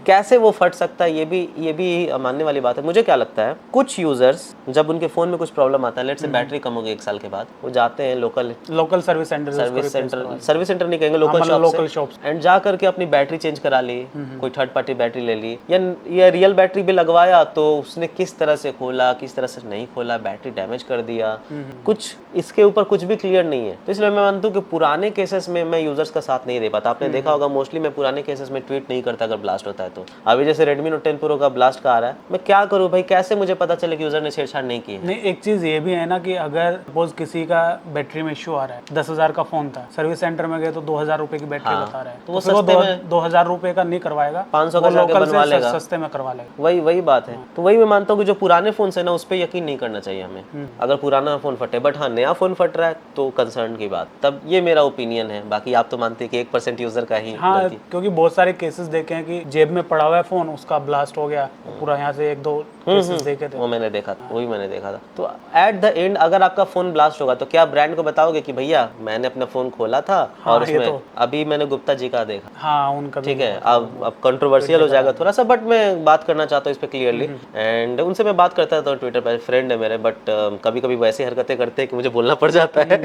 कैसे वो फट सकता है? ये भी मानने वाली बात है। मुझे क्या लगता है, कुछ यूजर्स जब उनके फोन में कुछ प्रॉब्लम आता है, लेट से बैटरी कम हो गई 1 साल के बाद, वो जाते हैं लोकल सर्विस सेंटर नहीं कहेंगे, लोकल शॉप्स, एंड जा करके अपनी बैटरी चेंज करा ली, कोई थर्ड पार्टी बैटरी ले ली, या रियल बैटरी भी लगवाया, तो उसने किस तरह से खोला, किस तरह से नहीं खोला, बैटरी डैमेज कर दिया, कुछ इसके ऊपर कुछ भी क्लियर नहीं है। तो इसलिए मैं मानता हूँ कि पुराने केसेस में मैं यूजर्स का साथ नहीं दे पाता। आपने देखा होगा मोस्टली मैं पुराने केसेस में ट्वीट नहीं करता अगर ब्लास्ट होता है तो। अभी जैसे रेडमी नोट 10 प्रो का ब्लास्ट का आ रहा है, मैं क्या करूँ भाई? कैसे मुझे पता चले कि यूजर ने छेड़छाड़ नहीं की है? नहीं, एक चीज ये भी है ना कि अगर सपोज किसी का बैटरी में इश्यू आ रहा है, 10,000 का फोन था, सर्विस सेंटर में गए तो 2,000 रुपए की बैटरी बता रहा है, तो वो सस्ते में 2,000 रुपए का नहीं करवाएगा, 500 का जाके बनवा लेगा, सस्ते में करवा लेगा। वही बात है। तो वही मैं मानता हूँ कि जो पुराने फोन है ना, उस पर यकीन नहीं करना चाहिए हमें, अगर पुराना फोन फटे। बट हाँ, नया फोन फट रहा है तो कंसर्न की बात, तब ये मेरा ओपिनियन है। बाकी आप तो मानते हैं कि 1% यूजर का ही हाँ, क्योंकि बहुत सारे केसेस देखे हैं कि जेब में पड़ा हुआ है फोन, उसका ब्लास्ट हो गया, पूरा यहाँ से 1-2 केसेस देखे थे, वो मैंने देखा था, वही मैंने देखा था। तो एट द एंड अगर आपका फोन ब्लास्ट होगा तो क्या ब्रांड को बताओगे कि भैया मैंने अपना फोन खोला था और उसमें अभी मैंने गुप्ता जी का देखा? हाँ, उनका ठीक है। अब कंट्रोवर्शियल हो जाएगा थोड़ा सा, बट मैं बात करना चाहता हूँ इस पे क्लियरली, एंड उनसे मैं बात करता था ट्विटर पर, फ्रेंड है मेरे, बट कभी कभी वैसी हरकतें करते हैं कि मुझे बोलना पड़ जाता है।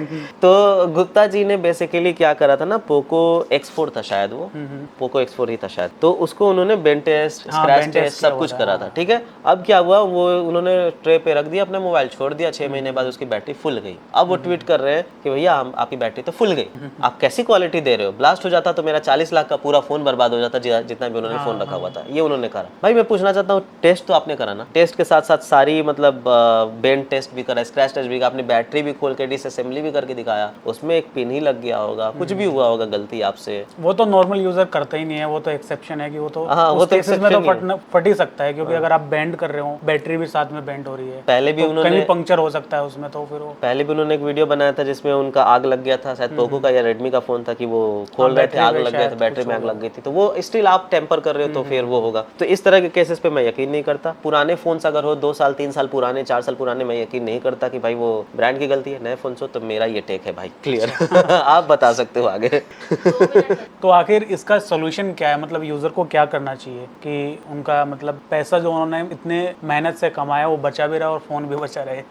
तो गुप्ता जी ने बेसिकली क्या करा था ना, पोको X4 था शायद, वो पोको X4 ही था शायद, तो उसको उन्होंने बेंड टेस्ट, स्क्रैच टेस्ट सब कुछ करा था। ठीक है। अब क्या हुआ, वो उन्होंने ट्रे पे रख दिया, अपना मोबाइल छोड़ दिया, 6 महीने बाद उसकी बैटरी फुल गई। अब वो ट्वीट कर रहे हैं कि भैया आपकी बैटरी तो फुल गई, आप कैसी क्वालिटी दे रहे हो? ब्लास्ट हो जाता तो मेरा 40 लाख का पूरा फोन बर्बाद हो जाता, जितना भी उन्होंने फोन रखा हुआ था। ये उन्होंने करा। भाई मैं पूछना चाहता हूँ, टेस्ट तो आपने करा ना, टेस्ट के साथ साथ सारी मतलब बेंड टेस्ट भी करा, स्क्रैच टेस्ट भी करा, अपनी बैटरी भी खोल के डिसअसेंबली भी करके दिखाया, उसमें एक पिन ही लग गया होगा, कुछ भी हुआ होगा गलती आपसे। वो तो नॉर्मल यूजर करता ही नहीं है, वो तो एक्सेप्शन है कि वो तो उस केसेस में तो फट ही सकता है, क्योंकि अगर आप बैंड कर रहे हो, बैटरी भी साथ में बेंट हो रही है, पहले भी तो उन्होंने कहीं पंक्चर हो सकता है उसमें, तो फिर वो पहले भी उन्होंने एक वीडियो बनाया था जिसमें उनका आग लग गया था, शायद पोको का या रेडमी का फोन था, कि वो खोल रहे थे, आग लग गया था, बैटरी में आग लग गई थी। तो वो स्टिल आप टेम्पर कर रहे हो तो फिर वो होगा। तो इस तरह के केसेस पे मैं यकीन नहीं करता। पुराने फोन्स अगर हो 2 साल 3 साल पुराने 4 साल पुराने, मैं यकीन नहीं करता कि भाई वो ब्रांड की गलती है। नए फोन हो तो मेरा ये टेक है भाई, क्लियर। आप बता सकते हो आगे। तो आखिर इसका सोल्यूशन क्या है, मतलब यूजर को क्या करना चाहिए कि उनका मतलब पैसा जो उन्होंने इतने मेहनत से कमाया वो बचा भी रहे और फोन भी बचा रहे?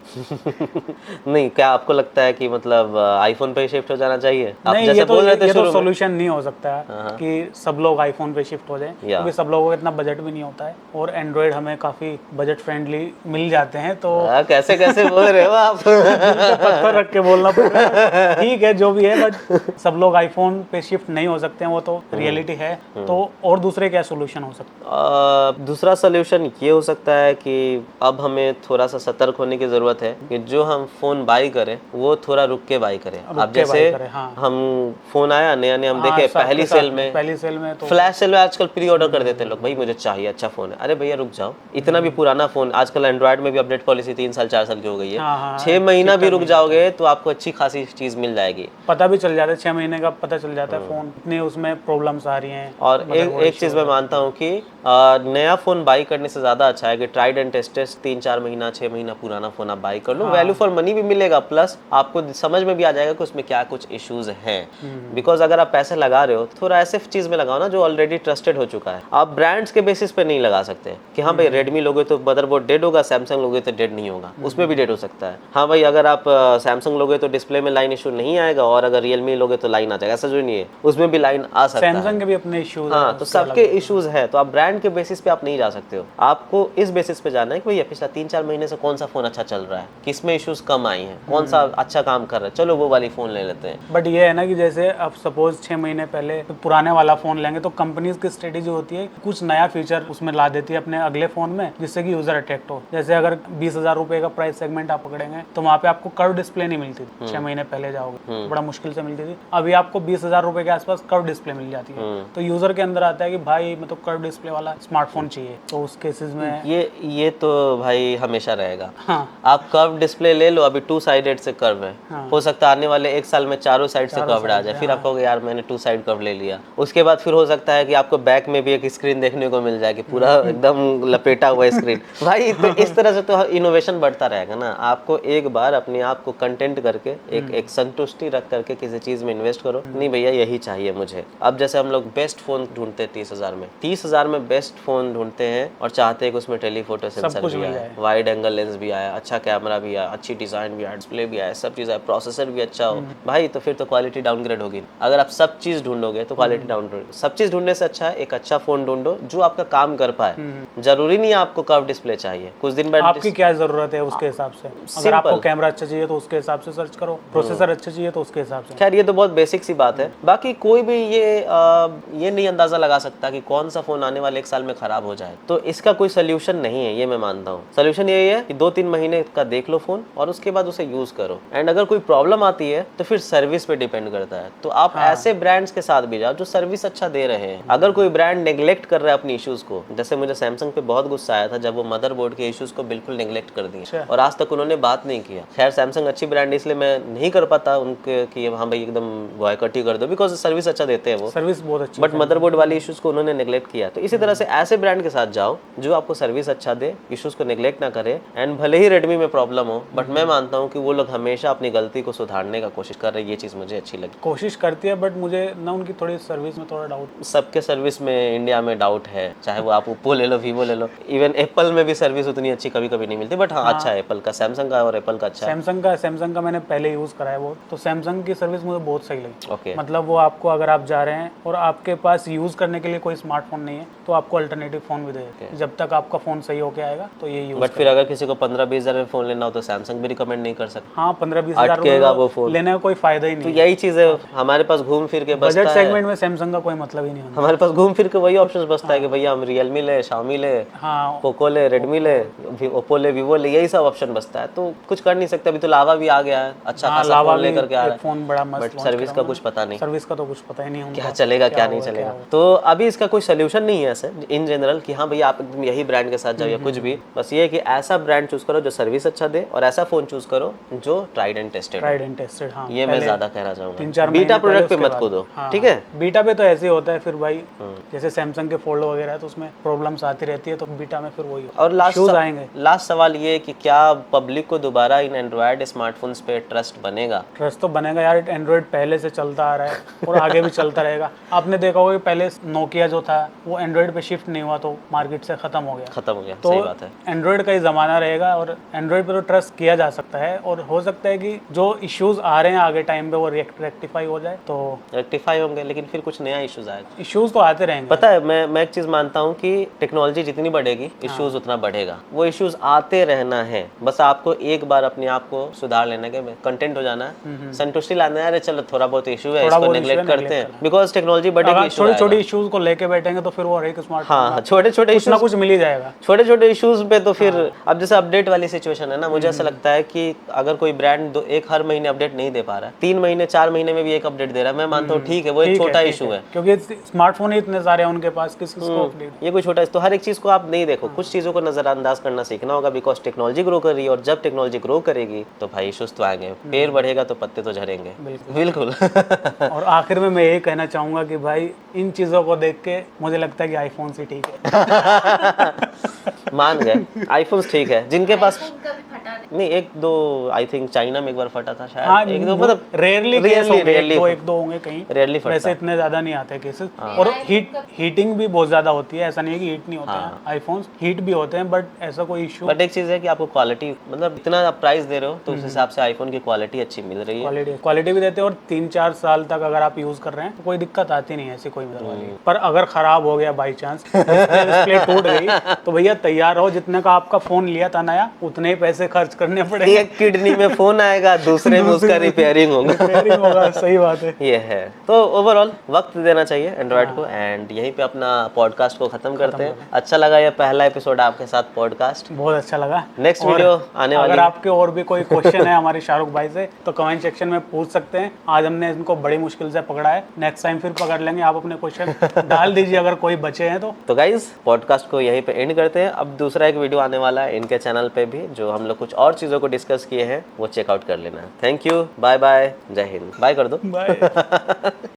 नहीं, क्या आपको लगता है कि मतलब आईफोन पे ही शिफ्ट हो जाना चाहिए? आप नहीं, जैसे बोल रहे थे ये तो शुरू में। सोल्यूशन नहीं हो सकता है कि सब लोग आईफोन पे शिफ्ट हो जाएं, क्योंकि सब लोगों का इतना बजट भी नहीं होता है, और एंड्रॉयड हमें काफी बजट फ्रेंडली मिल जाते हैं। तो कैसे कैसे बोल रहे हो आप? पत्थर रख के बोलना पड़ेगा। ठीक है, जो भी है, बट सब लोग आईफोन पे शिफ्ट नहीं हो सकते हैं, वो तो रियलिटी है। तो और दूसरे क्या सोल्यूशन हो सकता है? दूसरा सोल्यूशन ये हो सकता है कि अब हमें थोड़ा सा सतर्क होने की जरूरत है कि जो हम फोन बाई करें वो थोड़ा रुक के बाई करें। अब जैसे हम फोन आया नया नया, हम देखे पहली सेल में तो फ्लैश सेल में आजकल प्री ऑर्डर कर देते हैं लोग, भाई मुझे चाहिए अच्छा फोन है। अरे भैया रुक जाओ, इतना भी पुराना फोन, आजकल एंड्रॉइड में भी अपडेट पॉलिसी 3 साल 4 साल की हो गई है। 6 महीना भी रुक जाओगे तो आपको अच्छी खासी चीज मिल जाएगी। पता भी चल जाता है, 6 महीने का पता चल जाता है फोन इतने उसमें प्रॉब्लम्स आ रही हैं। और एक चीज मैं मानता हूँ कि नया फोन बाई करने से ज्यादा अच्छा है कि ट्राइड एंड टेस्टेड 3-4 महीना 6 महीना पुराना फोन आप बाई कर लो। वैल्यू फॉर मनी भी मिलेगा, प्लस आपको समझ में भी आ जाएगा कि उसमें क्या कुछ इश्यूज हैं। बिकॉज अगर आप पैसे लगा रहे हो थोड़ा ऐसे चीज में लगाओ ना जो ऑलरेडी ट्रस्टेड हो चुका है। आप ब्रांड्स के बेसिस पे नहीं लगा सकते कि हाँ भाई रेडमी लोगे तो मदरबोर्ड डेड होगा, सैमसंग लोगे तो डेड नहीं होगा, उसमें भी डेड हो सकता है। हाँ भाई अगर आप सैमसंग लोगे तो डिस्प्ले में लाइन इशू नहीं आएगा, और अगर रियलमी लोगे तो लाइन आ जाएगा, ऐसा जो नहीं है, उसमें भी लाइन आ सकता है। सैमसंग के भी अपने इश्यूज हाँ, तो सबके इश्यूज है। तो आप ब्रांड के बेसिस पे आप नहीं जा सकते हो, आपको इस बेसिस पे जाना है कि भैया पिछला 3-4 महीने से कौन सा फोन अच्छा चल रहा है, किसमें इश्यूज कम आई हैं, कौन सा अच्छा काम कर रहा है, चलो वो वाली फोन ले लेते हैं। बट ये है ना कि जैसे अब सपोज 6 महीने पहले तो पुराने वाला फोन लेंगे तो कंपनीज की स्ट्रेटेजी होती है कुछ नया फीचर उसमें ला देती है अपने अगले फोन में, जिससे कि यूजर अट्रैक्ट हो। जैसे अगर 20,000 रुपए का प्राइस सेगमेंट आप पकड़ेंगे तो वहाँ पे आपको कर्व डिस्प्ले नहीं मिलती थी, 6 महीने पहले जाओगे बड़ा मुश्किल से मिलती थी। अभी आपको 20,000 रुपए के आसपास कर्व डिस्प्ले मिल जाती है, तो यूजर के अंदर आता है कि भाई मैं तो कर्व डिस्प्ले वाला स्मार्टफोन चाहिए। तो उस केसेस में ये तो भाई हमेशा रहेगा। हाँ, आप कर्व डिस्प्ले ले लो, अभी 2 साइडेड से कर्व है, हो सकता है आने वाले 1 साल में चारों साइड से कर्व आ जाए, फिर आप कहोगे यार मैंने 2 साइड कर्व ले लिया। उसके बाद फिर हो सकता है कि आपको बैक में भी एक स्क्रीन देखने को मिल जाए कि पूरा एकदम लपेटा हुआ स्क्रीन। भाई तो इस तरह से तो इनोवेशन बढ़ता रहेगा ना। आपको एक बार अपने आप को कंटेंट करके एक संतुष्टि रख करके किसी चीज में इन्वेस्ट करो, नहीं भैया यही चाहिए मुझे। अब जैसे हम लोग बेस्ट फोन ढूंढते हैं 30,000 में, 30,000 में बेस्ट फोन ढूंढते हैं और चाहते हैं कि उसमें टेलीफोटो सेंसर भी आए, वाइड एंगल लेंस भी आया, अच्छा कैमरा भी आया, अच्छी डिजाइन भी आया, डिस्प्ले भी आया, सब चीज आया, प्रोसेसर भी अच्छा हो। भाई तो फिर तो क्वालिटी डाउनग्रेड होगी। अगर आप सब चीज ढूंढोगे तो क्वालिटी डाउनग्रेड। सब चीज ढूंढने से अच्छा है एक अच्छा फोन ढूंढो जो आपका काम कर पाए। जरूरी नहीं है आपको कर्व डिस्प्ले चाहिए, कुछ दिन बाद आपकी क्या जरूरत है उसके हिसाब से। अगर आपको कैमरा अच्छा चाहिए तो उसके हिसाब से सर्च करो, प्रोसेसर अच्छा चाहिए तो उसके हिसाब से। खैर ये तो बहुत बेसिक सी बात है। बाकी कोई भी ये नहीं अंदाजा लगा सकता कि कौन सा फोन आने वाले 1 साल में खराब हो जाए, तो इसका कोई सोल्यूशन नहीं है, ये मैं मानता हूँ। सोल्यूशन यही है कि 2-3 महीने का देख लो फोन और उसके बाद उसे यूज करो। एंड अगर कोई प्रॉब्लम आती है तो फिर सर्विस पे डिपेंड करता है, तो आप ऐसे ब्रांड्स के साथ भी जाओ जो सर्विस अच्छा दे रहे हैं। अगर कोई ब्रांड नेग्लेक्ट कर रहा है अपनी इश्यूज को, जैसे मुझे सैमसंग पे बहुत गुस्सा आया था जब वो मदरबोर्ड के इश्यूज को बिल्कुल नेग्लेक्ट कर दिए और आज तक उन्होंने बात नहीं किया। खैर सैमसंग अच्छी ब्रांड इसलिए मैं नहीं कर पाता उनके कि हाँ भाई एकदम बॉयकॉट ही कर दो, बिकॉज सर्विस अच्छा देते हैं वो, सर्विस बहुत अच्छी, बट मदरबोर्ड वाली इश्यूज को उन्होंने नेग्लेक्ट किया। तो इसी तरह से ऐसे ब्रांड के साथ जाओ जो आपको सर्विस अच्छा दे, इश्यूज को नेग्लेक्ट ना करे। एंड भले ही रेडमी में प्रॉब्लम हो, बट मैं मानता हूँ कि वो लोग हमेशा अपनी गलती को सुधारने का कोशिश कर रहे हैं। ये चीज मुझे अच्छी लगी, कोशिश करती है, बट मुझे ना उनकी थोड़ी सर्विस में थोड़ा डाउट। सबके सर्विस में इंडिया में डाउट है, चाहे वो आप ओप्पो ले लो, वीवो ले लो, इवन एप्पल में भी सर्विस उतनी अच्छी कभी कभी नहीं मिलती। बट हाँ अच्छा है एप्पल का, सैमसंग का और एप्पल का अच्छा है। सैमसंग का मैंने पहले यूज करा है वो, तो सैमसंग की सर्विस मुझे बहुत सही लगी। ओके, मतलब वो आपको अगर आप जा रहे हैं और आपके पास यूज करने के लिए कोई स्मार्टफोन नहीं है तो आपको अल्टरनेटिव फोन भी दे देते हैं। जब तक आपका फोन सही होके आएगा तो ये यूज। बट फिर अगर किसी को 15-20 हजार में फोन लेना हो तो सैमसंग भी रिकमेंड नहीं कर सकता। हाँ, 15-20 हजार वो फोन लेने का कोई फायदा ही नहीं। तो यही चीज है, हमारे पास घूम फिर के बजट सेगमेंट में सैमसंग का कोई मतलब ही नहीं होता। हमारे पास घूम फिर के वही ऑप्शंस बचता है कि भैया हम रियलमी ले, शाओमी ले, हाँ, पोको ले, रेडमी ले, ओप्पो ले, वीवो ले, यही सब ऑप्शन बचता है। तो कुछ कर नहीं सकते। अभी तो लावा भी आ गया है, अच्छा खासा फोन लेकर के आ रहा है, फोन बड़ा मस्त, बट सर्विस का कुछ पता नहीं, सर्विस का तो कुछ पता ही नहीं क्या चलेगा क्या नहीं चलेगा। तो अभी इसका कोई सोल्यूशन नहीं है ऐसे इन जनरल कि हाँ भैया आप यही ब्रांड के साथ साथ जाओ या कुछ भी, बस ये है कि ऐसा ब्रांड चूज करो जो सर्विस अच्छा दे और ऐसा फोन चूज करो जो ट्राइड एंड टेस्टेड। हाँ, ये मैं ज्यादा कहना चाहूंगा। 3-4 बीटा महीने पहले प्रोडक्ट पे उसके मत बाद। कूदो, हाँ, ठीक है। बीटा पे तो ऐसे ही होता है फिर भाई, जैसे सैमसंग के फोल्ड वगैरह है तो उसमें प्रॉब्लम्स आती रहती है, तो बीटा में फिर वही और आएंगे। लास्ट सवाल ये है कि क्या पब्लिक को दोबारा इन एंड्रॉयड स्मार्टफोन्स पे ट्रस्ट बनेगा? ट्रस्ट तो बनेगा यार, एंड्रॉइड पहले से चलता आ रहा है और आगे भी चलता रहेगा। आपने देखा होगा कि पहले नोकिया जो था वो एंड्रॉइड पे शिफ्ट नहीं हुआ तो मार्केट से खत्म हो गया। तो सही बात है। एंड्रॉइड का ही ज़माना रहेगा और एंड्रॉइड पे तो ट्रस्ट किया जा सकता है, और हो सकता है कि जो इश्यूज आ रहे हैं आगे टाइम पे वो रेक्टिफाई हो जाए, तो रेक्टिफाई होंगे, लेकिन फिर कुछ नया इश्यूज आएगा। इश्यूज तो आते रहेंगे। पता है, मैं एक चीज मानता हूँ कि टेक्नोलॉजी जितनी बढ़ेगी इश्यूज उतना बढ़ेगा। वो इश्यूज आते रहना है, बस आपको एक बार अपने आप को सुधार लेना है, कंटेंट हो जाना है, संतुष्टि लाना है। अरे चलो थोड़ा बहुत इशू है, इसको नेग्लेक्ट करते हैं, बिकॉज टेक्नोलॉजी बढ़ेगी। छोटे छोटे इश्यूज को लेके बैठेंगे तो फिर वो हर एक स्मार्ट हाँ, छोटे छोटे कुछ ना कुछ मिल ही जाएगा। छोटे छोटे इश्यूज पे तो फिर अब जैसे अपडेट वाली सिचुएशन है ना, मुझे ऐसा लगता है कि अगर कोई ब्रांड एक हर महीने अपडेट नहीं दे पा रहा है, 3 महीने 4 महीने में भी एक अपडेट दे रहा है, मैं मानता हूँ ठीक है, वो एक छोटा इशू है, क्योंकि स्मार्टफोन ही इतने सारे हैं उनके पास, किसको ये कोई छोटा। तो हर एक चीज को आप नहीं देखो, कुछ चीजों को नजरअंदाज करना सीखना होगा, बिकॉज टेक्नोलॉजी ग्रो कर रही है, और जब टेक्नोलॉजी ग्रो करेगी तो भाई इश्यूज तो आएंगे, पेड़ बढ़ेगा तो पत्ते तो झड़ेंगे। बिल्कुल। और आखिर में मैं यही कहना चाहूंगा कि भाई इन चीजों को देख के मुझे लगता है कि आईफोन से ठीक है। मान गए, आईफोन ठीक है जिनके पास नहीं, एक दो आई थिंक चाइना में एक बार फटा था शायद। हाँ, एक दो मतलब रेयरली एक दो होंगे कहीं, रेयरली फटा, वैसे इतने ज्यादा नहीं आते केसेस। और हीटिंग भी बहुत ज्यादा होती है, ऐसा नहीं है कि हीट नहीं होते हैं, आईफोन्स हीट भी होते हैं, बट ऐसा कोई इशू। बट एक चीज है कि आपको क्वालिटी, मतलब इतना आप प्राइस दे रहे हो तो उस हिसाब से आईफोन की क्वालिटी अच्छी मिल रही है, क्वालिटी भी देते हैं, और 3-4 साल तक अगर आप यूज कर रहे हैं तो कोई दिक्कत आती नहीं है ऐसी कोई मतलब। पर अगर खराब हो गया बाई चांस, डिस्प्ले टूट गई, तो भैया तैयार हो, जितने का आपका फोन लिया था नया उतने ही पैसे खर्च करने पड़ेंगे। एक किडनी में फोन आएगा, दूसरे में उसका रिपेयरिंग होगा। सही बात है। ये है। तो ओवरऑल वक्त देना चाहिए एंड्रॉइड को, एंड यहीं पे अपना पॉडकास्ट को खत्म करते हैं। अच्छा लगा ये पहला एपिसोड आपके साथ पॉडकास्ट, बहुत अच्छा लगा। नेक्स्ट वीडियो आने वाली है। अगर आपके और भी कोई क्वेश्चन है हमारे शाहरुख भाई से तो कमेंट सेक्शन में पूछ सकते हैं। आज हमने इनको बड़ी मुश्किल से पकड़ा है, नेक्स्ट टाइम फिर पकड़ लेंगे। आप अपने क्वेश्चन डाल दीजिए अगर कोई बचे हैं तो गाइज पॉडकास्ट को यहीं पे एंड करते हैं। अब दूसरा एक वीडियो आने वाला है इनके चैनल पे भी, जो हम लोग कुछ और चीजों को डिस्कस किए हैं, वो चेकआउट कर लेना। थैंक यू, बाय बाय, जय हिंद, बाय कर दो। बाय।